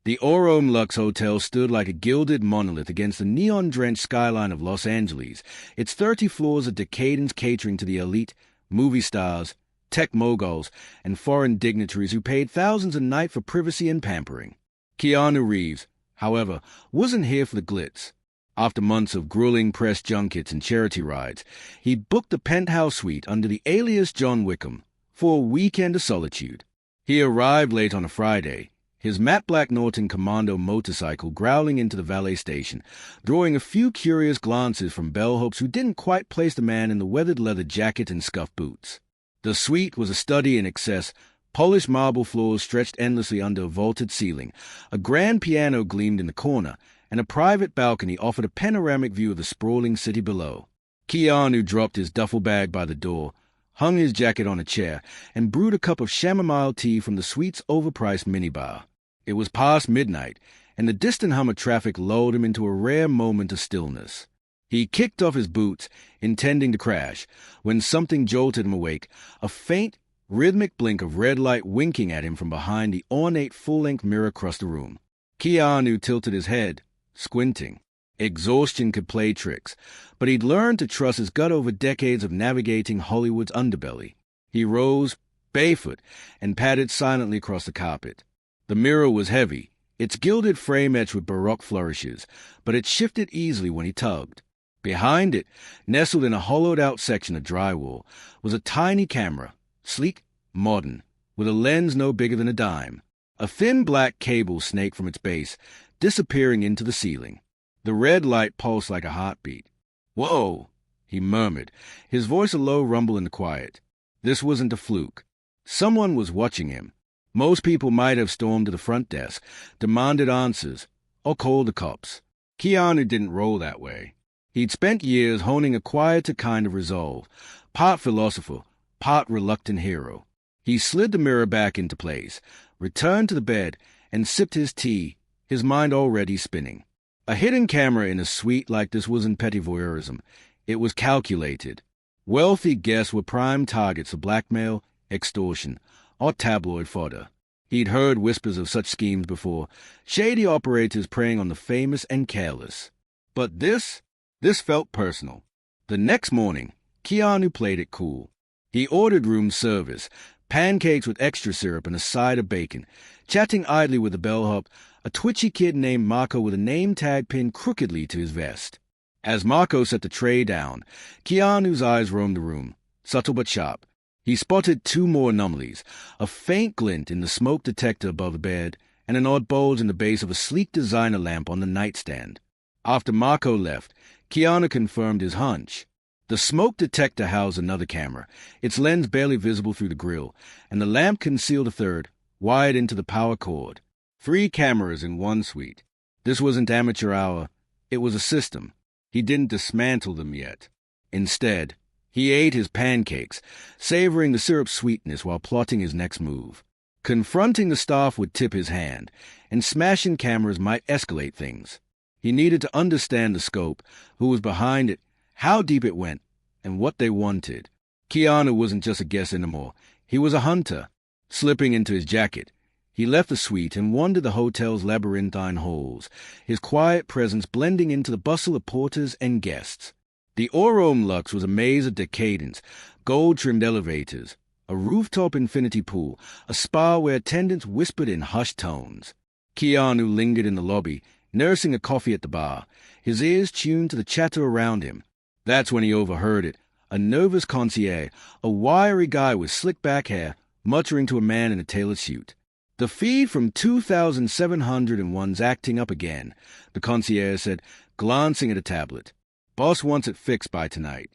The 𝗶𝗏 Hotel stood like a gilded monolith against the neon-drenched skyline of Los Angeles, its 30 floors of decadence catering to the elite, movie stars, tech moguls, and foreign dignitaries who paid thousands a night for privacy and pampering. Keanu Reeves, however, wasn't here for the glitz. After months of grueling press junkets and charity rides, he booked a penthouse suite under the alias John Wickham for a weekend of solitude. He arrived late on a Friday, his matte black Norton Commando motorcycle growling into the valet station, drawing a few curious glances from bellhops who didn't quite place the man in the weathered leather jacket and scuffed boots. The suite was a study in excess. Polished marble floors stretched endlessly under a vaulted ceiling, a grand piano gleamed in the corner, and a private balcony offered a panoramic view of the sprawling city below. Keanu dropped his duffel bag by the door, hung his jacket on a chair, and brewed a cup of chamomile tea from the suite's overpriced minibar. It was past midnight, and the distant hum of traffic lulled him into a rare moment of stillness. He kicked off his boots, intending to crash, when something jolted him awake, a faint, rhythmic blink of red light winking at him from behind the ornate full-length mirror across the room. Keanu tilted his head, squinting. Exhaustion could play tricks, but he'd learned to trust his gut over decades of navigating Hollywood's underbelly. He rose, barefoot, and padded silently across the carpet. The mirror was heavy, its gilded frame etched with Baroque flourishes, but it shifted easily when he tugged. Behind it, nestled in a hollowed-out section of drywall, was a tiny camera, sleek, modern, with a lens no bigger than a dime. A thin black cable snaked from its base, disappearing into the ceiling. The red light pulsed like a heartbeat. "Whoa," he murmured, his voice a low rumble in the quiet. This wasn't a fluke. Someone was watching him. Most people might have stormed to the front desk, demanded answers, or called the cops. Keanu didn't roll that way. He'd spent years honing a quieter kind of resolve, part philosopher, part reluctant hero. He slid the mirror back into place, returned to the bed, and sipped his tea, his mind already spinning. A hidden camera in a suite like this wasn't petty voyeurism. It was calculated. Wealthy guests were prime targets of blackmail, extortion, or tabloid fodder. He'd heard whispers of such schemes before, shady operators preying on the famous and careless. But this felt personal. The next morning, Keanu played it cool. He ordered room service, pancakes with extra syrup and a side of bacon, chatting idly with the bellhop, a twitchy kid named Marco with a name tag pinned crookedly to his vest. As Marco set the tray down, Keanu's eyes roamed the room, subtle but sharp. He spotted two more anomalies, a faint glint in the smoke detector above the bed, and an odd bulge in the base of a sleek designer lamp on the nightstand. After Marco left, Keanu confirmed his hunch. The smoke detector housed another camera, its lens barely visible through the grill, and the lamp concealed a third, wired into the power cord. 3 cameras in one suite. This wasn't amateur hour. It was a system. He didn't dismantle them yet. Instead, he ate his pancakes, savoring the syrup's sweetness while plotting his next move. Confronting the staff would tip his hand, and smashing cameras might escalate things. He needed to understand the scope, who was behind it, how deep it went, and what they wanted. Keanu wasn't just a guest anymore. He was a hunter. Slipping into his jacket, he left the suite and wandered the hotel's labyrinthine halls, his quiet presence blending into the bustle of porters and guests. The 𝗶𝗏 was a maze of decadence, gold-trimmed elevators, a rooftop infinity pool, a spa where attendants whispered in hushed tones. Keanu lingered in the lobby, nursing a coffee at the bar, his ears tuned to the chatter around him. That's when he overheard it, a nervous concierge, a wiry guy with slick back hair, muttering to a man in a tailored suit. "The feed from 2701's acting up again," the concierge said, glancing at a tablet. "Boss wants it fixed by tonight."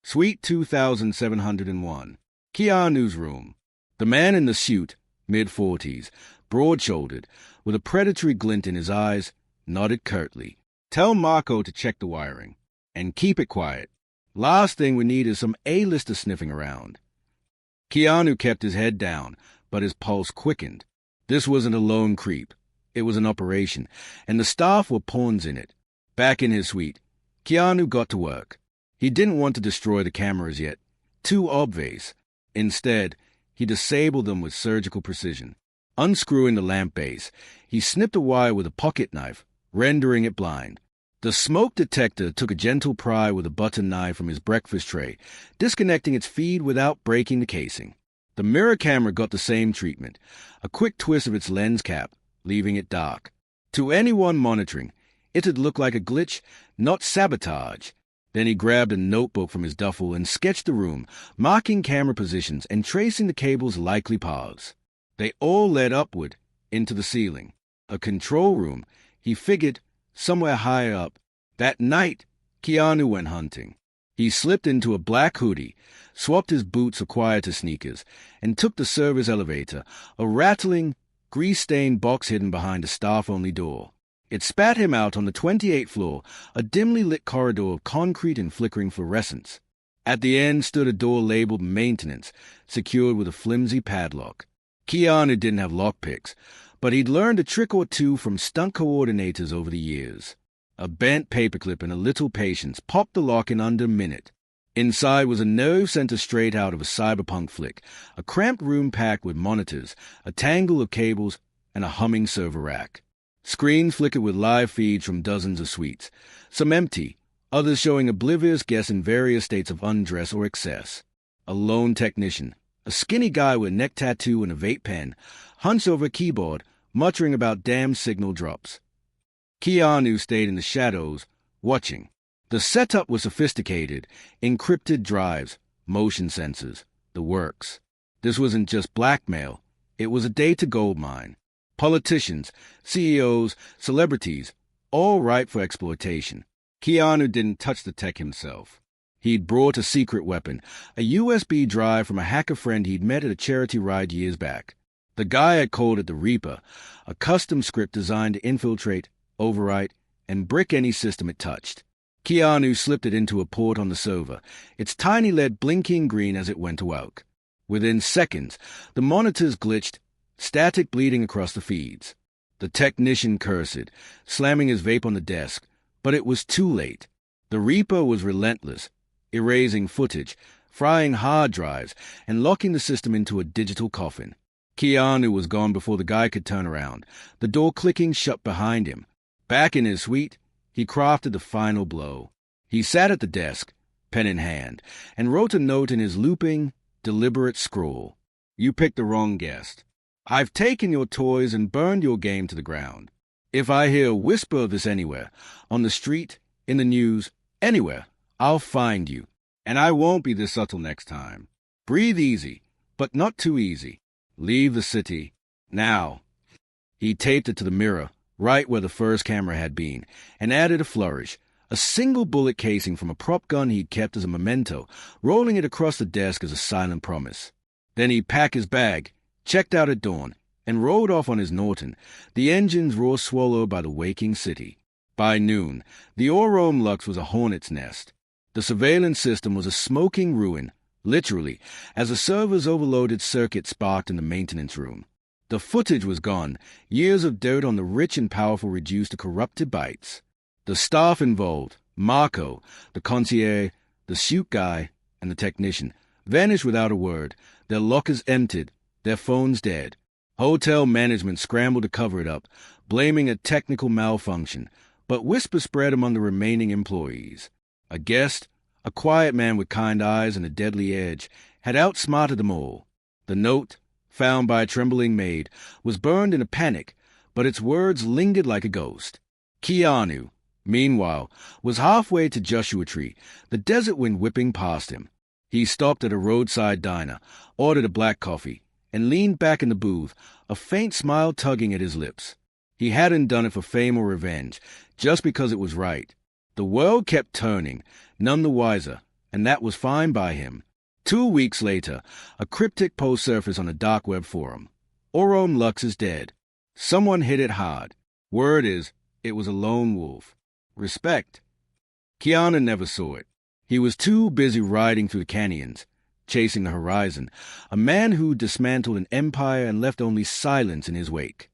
Suite 2701. Keanu's room. The man in the suit, mid-40s, broad-shouldered, with a predatory glint in his eyes, nodded curtly. "Tell Marco to check the wiring. And keep it quiet. Last thing we need is some A-lister sniffing around." Keanu kept his head down, but his pulse quickened. This wasn't a lone creep. It was an operation, and the staff were pawns in it. Back in his suite, Keanu got to work. He didn't want to destroy the cameras yet. Too obvious. Instead, he disabled them with surgical precision. Unscrewing the lamp base, he snipped a wire with a pocket knife, rendering it blind. The smoke detector took a gentle pry with a butter knife from his breakfast tray, disconnecting its feed without breaking the casing. The mirror camera got the same treatment, a quick twist of its lens cap, leaving it dark. To anyone monitoring, it'd look like a glitch, not sabotage. Then he grabbed a notebook from his duffel and sketched the room, marking camera positions and tracing the cable's likely paths. They all led upward, into the ceiling. A control room, he figured, somewhere higher up. That night, Keanu went hunting. He slipped into a black hoodie, swapped his boots for quieter sneakers, and took the service elevator, a rattling, grease-stained box hidden behind a staff-only door. It spat him out on the 28th floor, a dimly lit corridor of concrete and flickering fluorescence. At the end stood a door labeled Maintenance, secured with a flimsy padlock. Keanu didn't have lockpicks, but he'd learned a trick or two from stunt coordinators over the years. A bent paperclip and a little patience popped the lock in under a minute. Inside was a nerve center straight out of a cyberpunk flick, a cramped room packed with monitors, a tangle of cables, and a humming server rack. Screens flickered with live feeds from dozens of suites, some empty, others showing oblivious guests in various states of undress or excess. A lone technician, a skinny guy with a neck tattoo and a vape pen, hunched over a keyboard, muttering about damn signal drops. Keanu stayed in the shadows, watching. The setup was sophisticated, encrypted drives, motion sensors, the works. This wasn't just blackmail, it was a data goldmine. Politicians, CEOs, celebrities, all ripe for exploitation. Keanu didn't touch the tech himself. He'd brought a secret weapon, a USB drive from a hacker friend he'd met at a charity ride years back. The guy had called it the Reaper, a custom script designed to infiltrate, overwrite, and brick any system it touched. Keanu slipped it into a port on the server, its tiny LED blinking green as it went to work. Within seconds, the monitors glitched, static bleeding across the feeds. The technician cursed, slamming his vape on the desk, but it was too late. The Reaper was relentless, erasing footage, frying hard drives, and locking the system into a digital coffin. Keanu was gone before the guy could turn around, the door clicking shut behind him. Back in his suite, he crafted the final blow. He sat at the desk, pen in hand, and wrote a note in his looping, deliberate scrawl. You picked the wrong guest. I've taken your toys and burned your game to the ground. If I hear a whisper of this anywhere, on the street, in the news, anywhere, I'll find you. And I won't be this subtle next time. Breathe easy, but not too easy. Leave the city. Now. He taped it to the mirror, right where the first camera had been, and added a flourish, a single bullet casing from a prop gun he'd kept as a memento, rolling it across the desk as a silent promise. Then he'd pack his bag, checked out at dawn, and rode off on his Norton, the engine's roar swallowed by the waking city. By noon, the 𝗏𝗏 was a hornet's nest. The surveillance system was a smoking ruin, literally, as a server's overloaded circuit sparked in the maintenance room. The footage was gone, years of dirt on the rich and powerful reduced to corrupted bytes. The staff involved, Marco, the concierge, the shoot guy, and the technician, vanished without a word, their lockers emptied, their phones dead. Hotel management scrambled to cover it up, blaming a technical malfunction, but whispers spread among the remaining employees. A guest, a quiet man with kind eyes and a deadly edge, had outsmarted them all. The note, found by a trembling maid, was burned in a panic, but its words lingered like a ghost. Keanu, meanwhile, was halfway to 𝗡cie𝘁𝗶𝗰𝗲, the desert wind whipping past him. He stopped at a roadside diner, ordered a black coffee, and leaned back in the booth, a faint smile tugging at his lips. He hadn't done it for fame or revenge, just because it was right. The world kept turning, none the wiser, and that was fine by him. 2 weeks later, a cryptic post surfaced on a dark web forum. 𝗏𝗏 is dead. Someone hit it hard. Word is, it was a lone wolf. Respect. Keanu never saw it. He was too busy riding through the canyons, chasing the horizon, a man who dismantled an empire and left only silence in his wake.